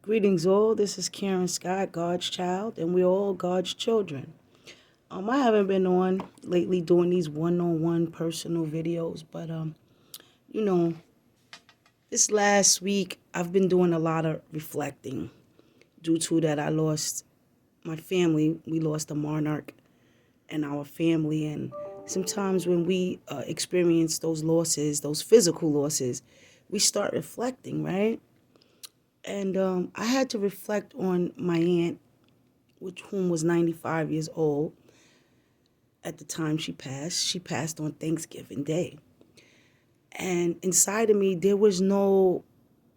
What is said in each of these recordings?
Greetings, all. This is Karen Scott, God's child, and we're all God's children. I haven't been on lately doing these one-on-one personal videos, but you know, this last week I've been doing a lot of reflecting due to that I lost my family. We lost a monarch in our family, and sometimes when we experience those losses, those physical losses, we start reflecting, right? And I had to reflect on my aunt, which whom was 95 years old at the time she passed. She passed on Thanksgiving Day. And inside of me, there was no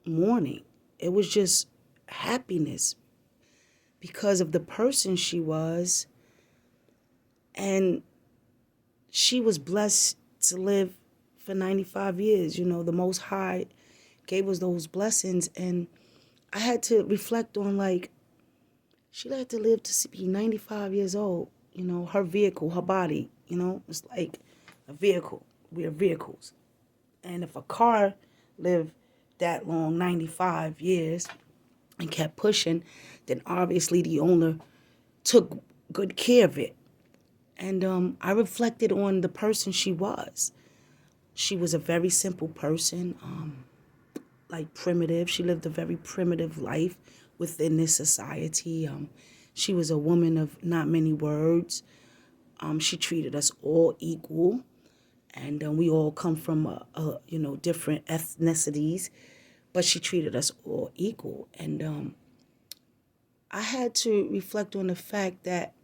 mourning. It was just happiness because of the person she was. And she was blessed to live for 95 years. You know, the Most High gave us those blessings. And I had to reflect on, like, she had to live to be 95 years old. You know, her vehicle, her body, it's like a vehicle. We are vehicles. And if a car lived that long, 95 years, and kept pushing, then obviously the owner took good care of it. And I reflected on the person she was. She was a very simple person, like primitive. She lived a very primitive life within this society. She was a woman of not many words. She treated us all equal, and we all come from different ethnicities, but she treated us all equal. And I had to reflect on the fact that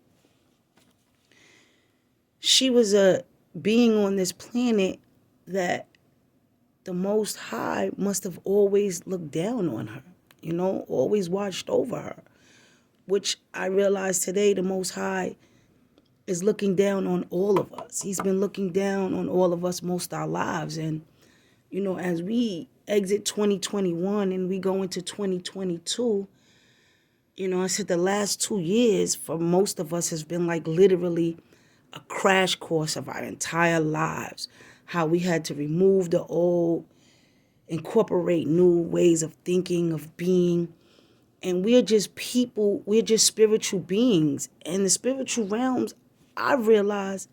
she was a being on this planet that the Most High must have always looked down on her, always watched over her, which I realize today the Most High is looking down on all of us. He's been looking down on all of us most of our lives. And, as we exit 2021 and we go into 2022, I said the last 2 years for most of us has been like literally a crash course of our entire lives. How we had to remove the old, incorporate new ways of thinking, of being. And we're just people, we're just spiritual beings. And the spiritual realms, I realize,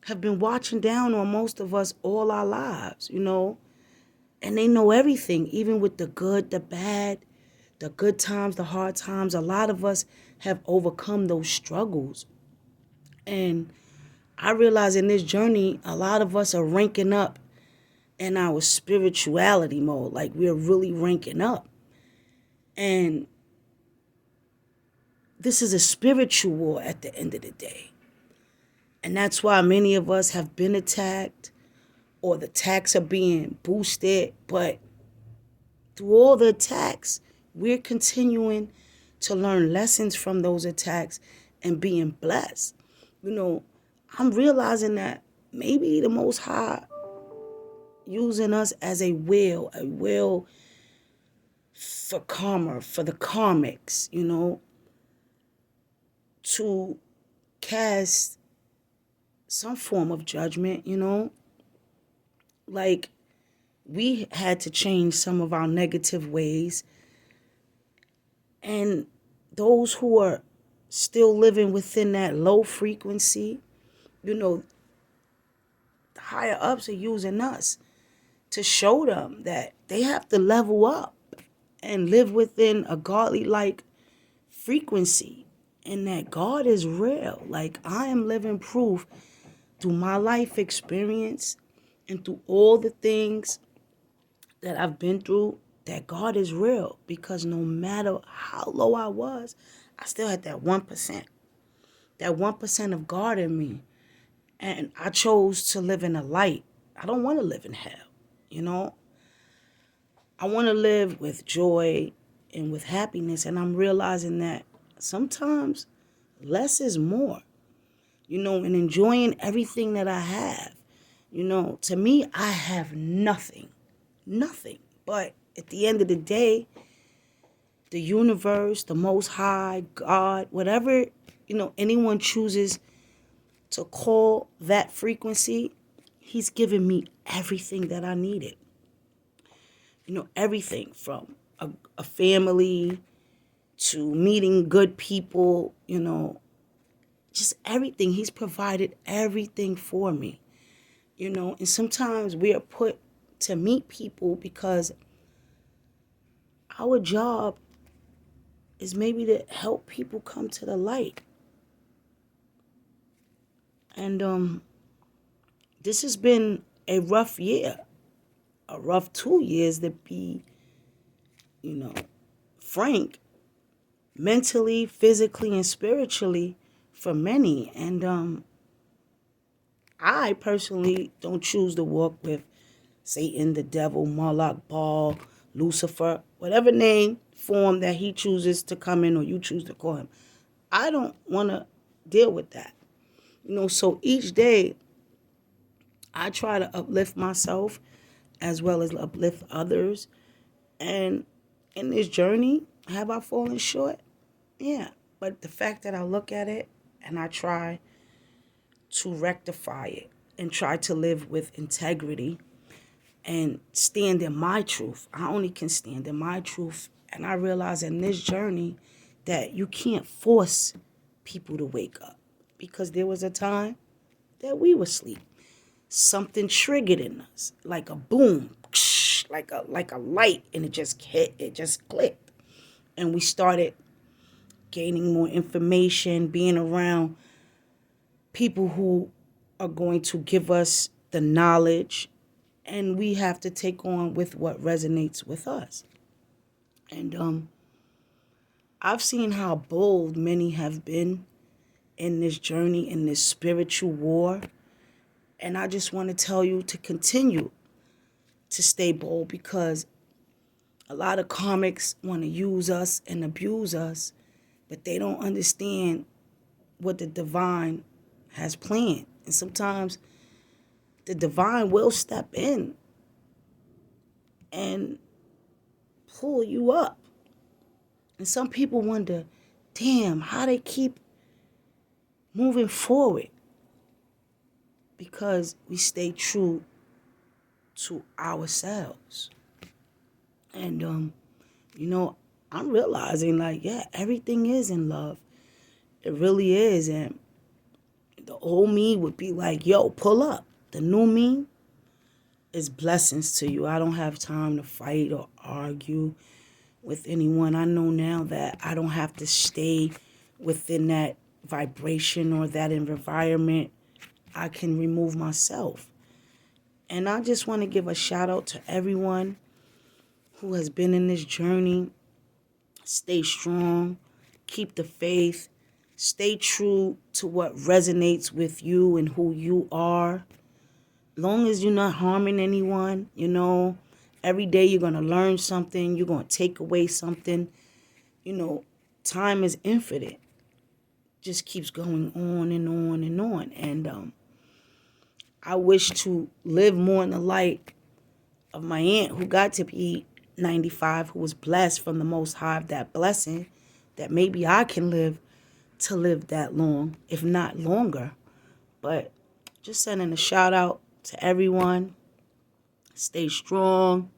have been watching down on most of us all our lives, and they know everything, even with the good, the bad, the good times, the hard times. A lot of us have overcome those struggles. And I realize in this journey, a lot of us are ranking up in our spirituality mode. Like we're really ranking up. And this is a spiritual war at the end of the day. And that's why many of us have been attacked, or the attacks are being boosted. But through all the attacks, we're continuing to learn lessons from those attacks and being blessed. I'm realizing that maybe the Most High using us as a will for karma, for the karmics, to cast some form of judgment, like we had to change some of our negative ways. And those who are still living within that low frequency, the higher ups are using us to show them that they have to level up and live within a godly like frequency, and that God is real. Like I am living proof through my life experience and through all the things that I've been through, that God is real. Because no matter how low I was, I still had that 1%. That 1% of God in me. And I chose to live in the light. I don't want to live in hell, I want to live with joy and with happiness. And I'm realizing that sometimes less is more, and enjoying everything that I have. To me, I have nothing. Nothing. But at the end of the day, the universe, the Most High, God, whatever, anyone chooses to call that frequency, He's given me everything that I needed. Everything from a family to meeting good people, just everything. He's provided everything for me, and sometimes we are put to meet people because our job is maybe to help people come to the light. And this has been a rough year, a rough 2 years to be, frank, mentally, physically, and spiritually for many. And I personally don't choose to walk with Satan, the devil, Moloch, Baal, Lucifer, whatever name, form that he chooses to come in or you choose to call him. I don't want to deal with that. So each day I try to uplift myself as well as uplift others. And in this journey, have I fallen short? Yeah. But the fact that I look at it and I try to rectify it and try to live with integrity and stand in my truth. I only can stand in my truth. And I realize in this journey that you can't force people to wake up, because there was a time that we were asleep. Something triggered in us, like a boom, like a light, and it just hit, it just clicked. And we started gaining more information, being around people who are going to give us the knowledge, and we have to take on with what resonates with us. And I've seen how bold many have been in this journey, in this spiritual war. And I just want to tell you to continue to stay bold, because a lot of karmics want to use us and abuse us, but they don't understand what the divine has planned. And sometimes the divine will step in and pull you up. And some people wonder, damn, how they keep moving forward, because we stay true to ourselves. And I'm realizing, like, yeah, everything is in love. It really is. And the old me would be like, yo, pull up. The new me is blessings to you. I don't have time to fight or argue with anyone. I know now that I don't have to stay within that vibration or that environment. I can remove myself. And I just want to give a shout out to everyone who has been in this journey. Stay strong, keep the faith, stay true to what resonates with you and who you are. Long as you're not harming anyone, every day you're going to learn something, you're going to take away something. Time is infinite. Just keeps going on and on and on. And I wish to live more in the light of my aunt, who got to be 95, who was blessed from the Most High of that blessing, that maybe I can live to live that long, if not longer. But just sending a shout out to everyone. Stay strong,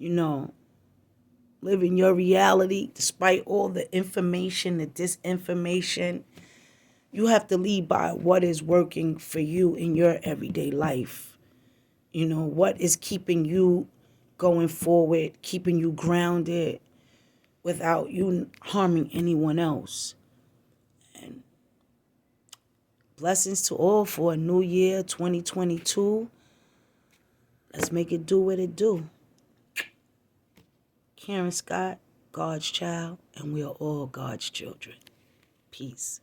live in your reality despite all the information, the disinformation. You have to lead by what is working for you in your everyday life. What is keeping you going forward, keeping you grounded without you harming anyone else. And blessings to all for a new year, 2022. Let's make it do what it do. Karen Scott, God's child, and we are all God's children. Peace.